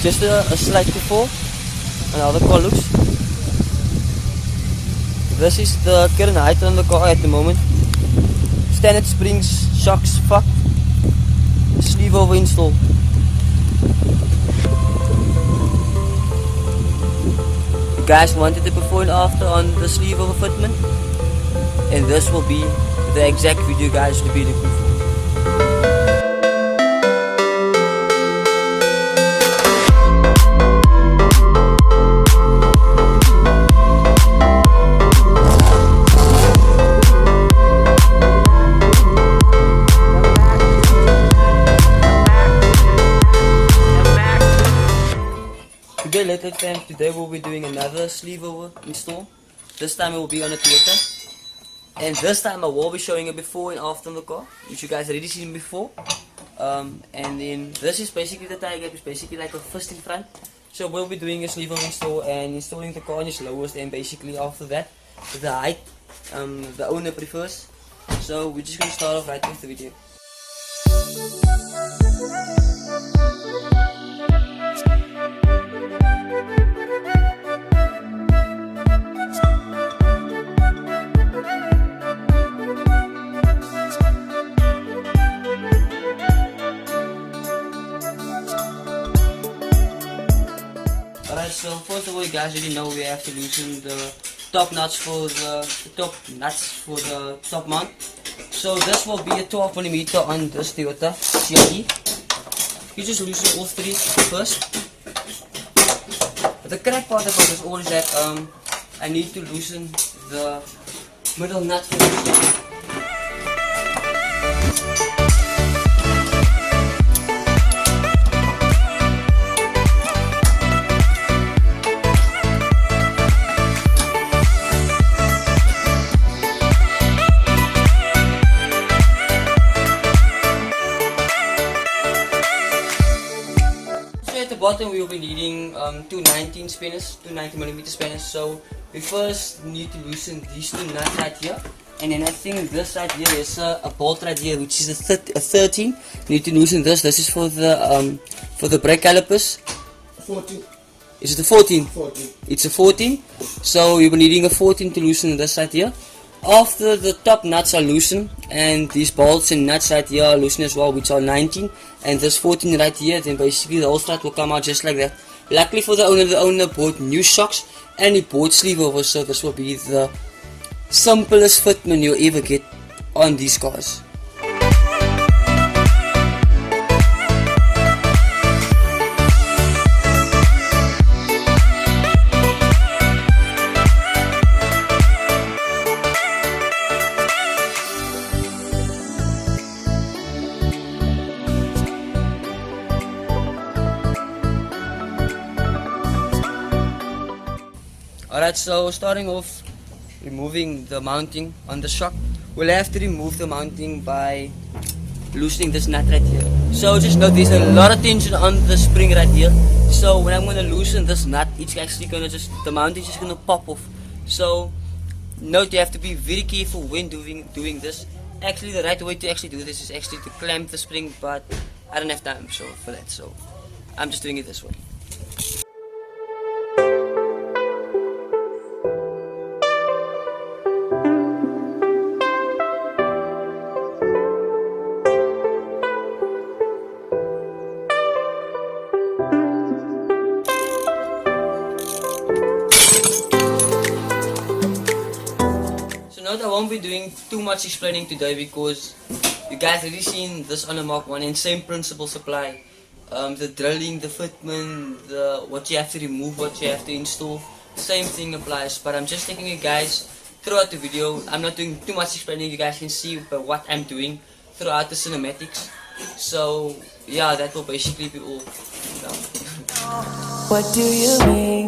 just a slight before on how the car looks. This is the current height on the car at the moment. Standard springs, shocks, fuck. Sleeveover install. You guys wanted the before and after on the sleeveover fitment, and this will be the exact video guys to be looking for. Today we'll be doing another sleeveover install. This time it will be on a Toyota, and this time I will be showing a before and after on the car, which you guys already seen before. And then this is basically the tire gap, is basically like a first in front. So we'll be doing a sleeveover install and installing the car on its lowest, and basically after that the height the owner prefers. So we're just gonna start off right with the video. Alright, so first of all, you guys already know we have to loosen the top nuts for the top mount. So this will be a 12mm on this Toyota CRE. You just loosen all three first. But the correct part about this all is that I need to loosen the middle nut first. Bottom we will be needing two 90mm spanners. So we first need to loosen these two nuts right here, and then I think this right here is a bolt right here, which is a 13. You need to loosen this. This is for the brake calipers. 14. Is it a 14? 14. It's a 14. So you'll be needing a 14 to loosen this right here. After the top nuts are loosened and these bolts and nuts right here are loosened as well, which are 19, and this 14 right here, then basically the whole strut will come out just like that. Luckily for the owner bought new shocks and he bought sleeveovers, so this will be the simplest fitment you'll ever get on these cars. Alright, so starting off removing the mounting on the shock, we'll have to remove the mounting by loosening this nut right here. So just note there's a lot of tension on the spring right here. So when I'm gonna loosen this nut, it's actually gonna the mounting is just gonna pop off. So note you have to be very careful when doing this. Actually the right way to actually do this is actually to clamp the spring, but I don't have time for that, so I'm just doing it this way. I won't be doing too much explaining today because you guys already seen this on a Mark 1, and same principles apply. The drilling, the fitment, what you have to remove, what you have to install, same thing applies. But I'm just taking you guys throughout the video. I'm not doing too much explaining. You guys can see what I'm doing throughout the cinematics. So yeah, that will basically be all. What do you mean?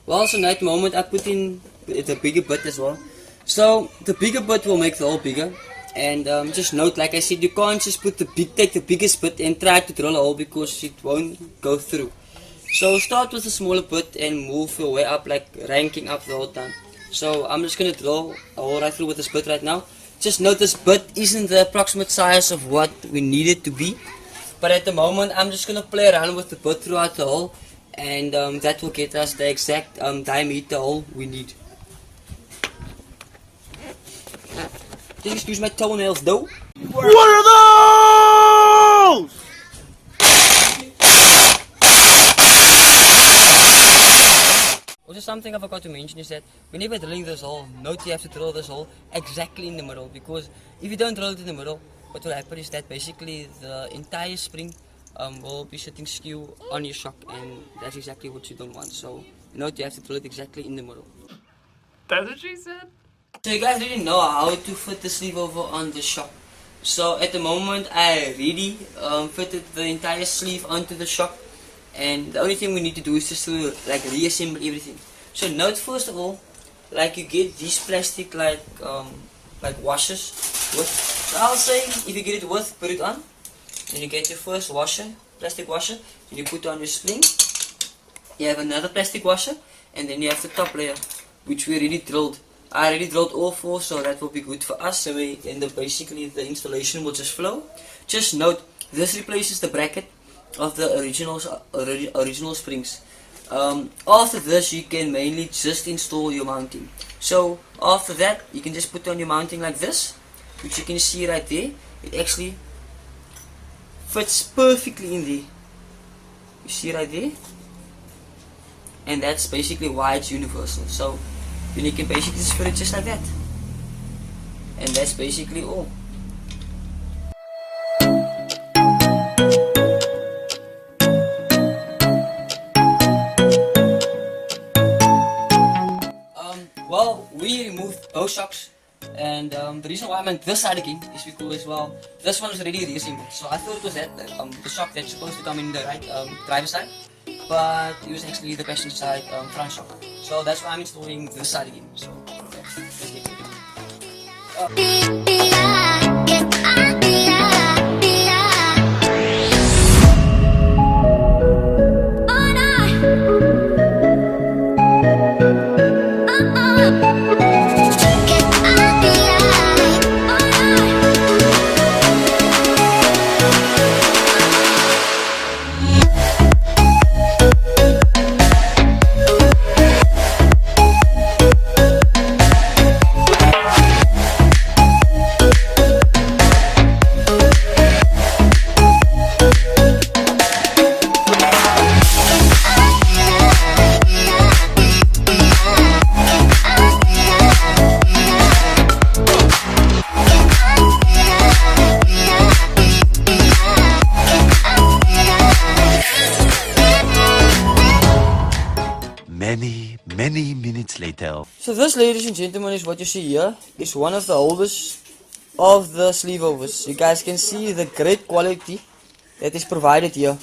Well, so at the moment I put in the bigger bit as well. So the bigger bit will make the hole bigger. And just note, like I said, you can't just take the biggest bit and try to drill a hole because it won't go through. So start with a smaller bit and move your way up, like ranking up the whole time. So I'm just gonna drill a hole right through with this bit right now. Just note this bit isn't the approximate size of what we need it to be. But at the moment, I'm just going to play around with the bit throughout the hole. And that will get us the exact diameter hole we need. Just excuse my toenails though. What are those? Also, something I forgot to mention is that whenever drilling this hole, note you have to drill this hole exactly in the middle, because if you don't drill it in the middle, what will happen is that basically the entire spring will be sitting skew on your shock, and that's exactly what you don't want. So note you have to drill it exactly in the middle. That's what she said? So you guys didn't know how to fit the sleeve over on the shock. So at the moment I already fitted the entire sleeve onto the shock, and the only thing we need to do is just to like reassemble everything. So note first of all, like you get these plastic like washers with. So I'll say if you get it with, put it on. Then you get your first washer, plastic washer. Then you put on your spring. You have another plastic washer, and then you have the top layer, which we already drilled. I already drilled all four, so that will be good for us. So basically the installation will just flow. Just note, this replaces the bracket of the original springs. After this, you can mainly just install your mounting. So after that, you can just put on your mounting like this, which you can see right there. It actually fits perfectly in there. You see right there, and that's basically why it's universal. So then you can basically just fit it just like that, and that's basically all. Well, we removed both shocks, and the reason why I meant this side again is because, well, this one was already reassembled. So I thought it was that the shock that's supposed to come in the right driver's side, but it was actually the passenger side front shock. So that's why I'm installing this side again. So let's get it. Many minutes later. So this, ladies and gentlemen, is what you see here. Is one of the holders of the Sleeveovers. You guys can see the great quality that is provided here.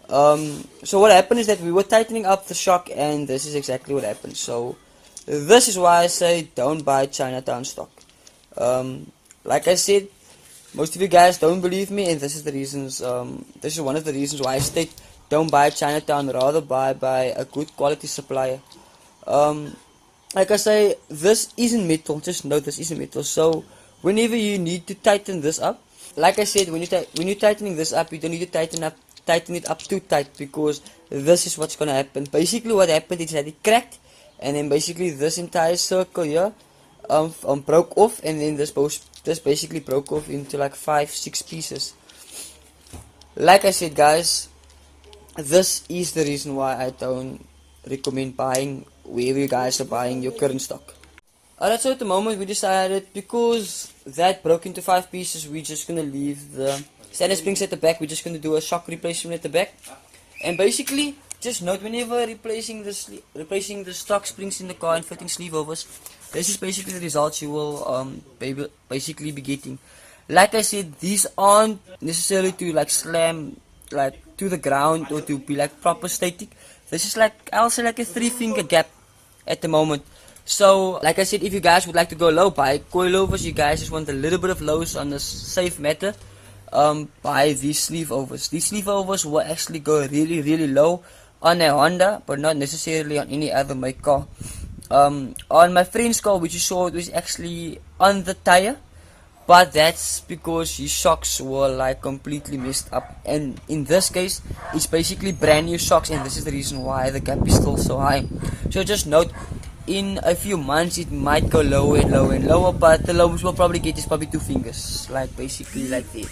So what happened is that we were tightening up the shock, and this is exactly what happened. So this is why I say don't buy Chinatown stock. Like I said, most of you guys don't believe me, and this is the reasons. This is one of the reasons why I state don't buy Chinatown, rather buy by a good quality supplier. Like I say, this isn't metal. Just note this isn't metal. So whenever you need to tighten this up, like I said, when you're tightening this up, you don't need to tighten it up too tight, because this is what's gonna happen. Basically, what happened is that it cracked, and then basically this entire circle here broke off, and then this basically broke off into like 5-6 pieces. Like I said, guys, this is the reason why I don't recommend buying wherever you guys are buying your current stock. Alright, so at the moment we decided, because that broke into 5 pieces, we're just gonna leave the standard springs at the back. We're just gonna do a shock replacement at the back. And basically, just note, whenever replacing the stock springs in the car and fitting Sleeveovers, this is basically the results you will basically be getting. Like I said, these aren't necessarily to like slam like to the ground or to be like proper static. This is like, I'll say, like a 3-finger gap at the moment. So like I said, if you guys would like to go low, buy coilovers. You guys just want a little bit of lows on the safe matter, buy these Sleeveovers. These Sleeveovers will actually go really low on a Honda, but not necessarily on any other make car. On my friend's car, which you saw, it was actually on the tire. but that's because his shocks were like completely messed up, and in this case it's basically brand new shocks, and this is the reason why the gap is still so high. So just note, in a few months it might go lower and lower and lower, but the lowest we'll probably get is probably 2 fingers, like basically like that.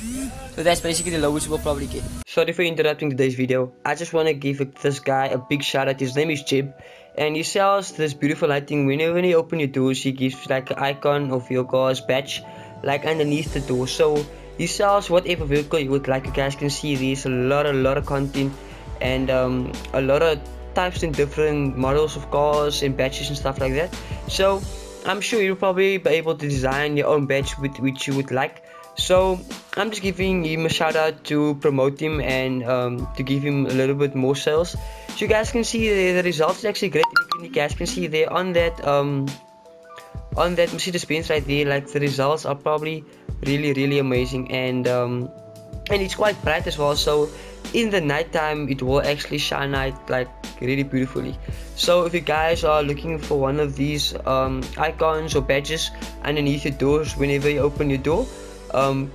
So that's basically the lowest we'll probably get. Sorry for interrupting today's video. I just want to give this guy a big shout out. His name is Jib, and he sells this beautiful lighting. Whenever you open your doors, he gives like an icon of your car's badge like underneath the door. So he sells whatever vehicle you would like. You guys can see there's a lot of content, and a lot of types and different models of cars and badges and stuff like that. So I'm sure you'll probably be able to design your own badge with which you would like. So I'm just giving him a shout out to promote him and to give him a little bit more sales. So you guys can see the results is actually great. You guys can see there on that Mercedes-Benz right there, like the results are probably really amazing, and it's quite bright as well. So in the night time it will actually shine out like really beautifully. So if you guys are looking for one of these icons or badges underneath your doors whenever you open your door,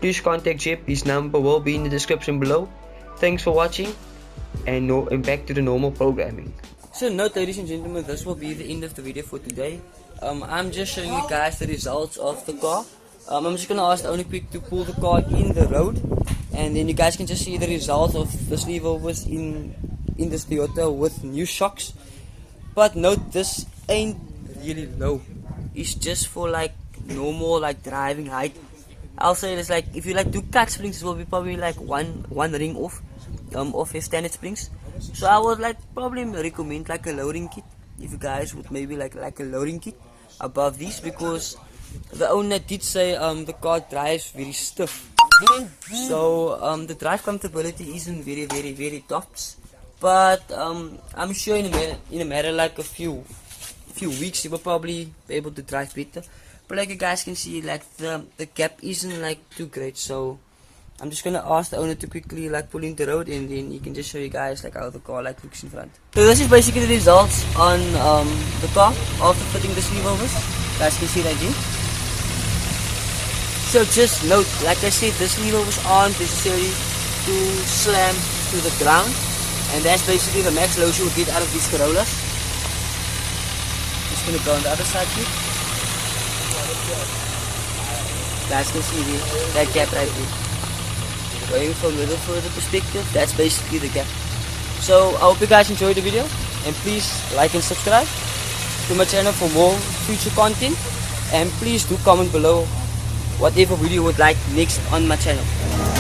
please contact Jip. His number will be in the description below. Thanks for watching, and back to the normal programming. So note, ladies and gentlemen, this will be the end of the video for today. I'm just showing you guys the results of the car. I'm just gonna ask the owner quick to pull the car in the road, and then you guys can just see the results of the Sleeveovers in this Toyota with new shocks. But note, this ain't really low. It's just for like normal like driving height. I'll say it's like if you like do cut springs, it will be probably like one ring off your standard springs. So I would like probably recommend like a loading kit, if you guys would maybe like a loading kit above these, because the owner did say the car drives very stiff. So the drive comfortability isn't very tops, but I'm sure in a matter like a few weeks you will probably be able to drive better. But like you guys can see, like the gap isn't like too great. So I'm just gonna ask the owner to quickly like pull in the road, and then he can just show you guys like how the car like looks in front. So this is basically the results on the car after fitting the Sleeveovers. You guys can see that here. So just note, like I said, the Sleeveovers aren't necessary to slam to the ground, and that's basically the max load you will get out of these Corollas. Just gonna go on the other side here. You guys can see that gap right there. Going from a little further perspective, that's basically the gap. So I hope you guys enjoyed the video, and please like and subscribe to my channel for more future content, and please do comment below whatever video you would like next on my channel.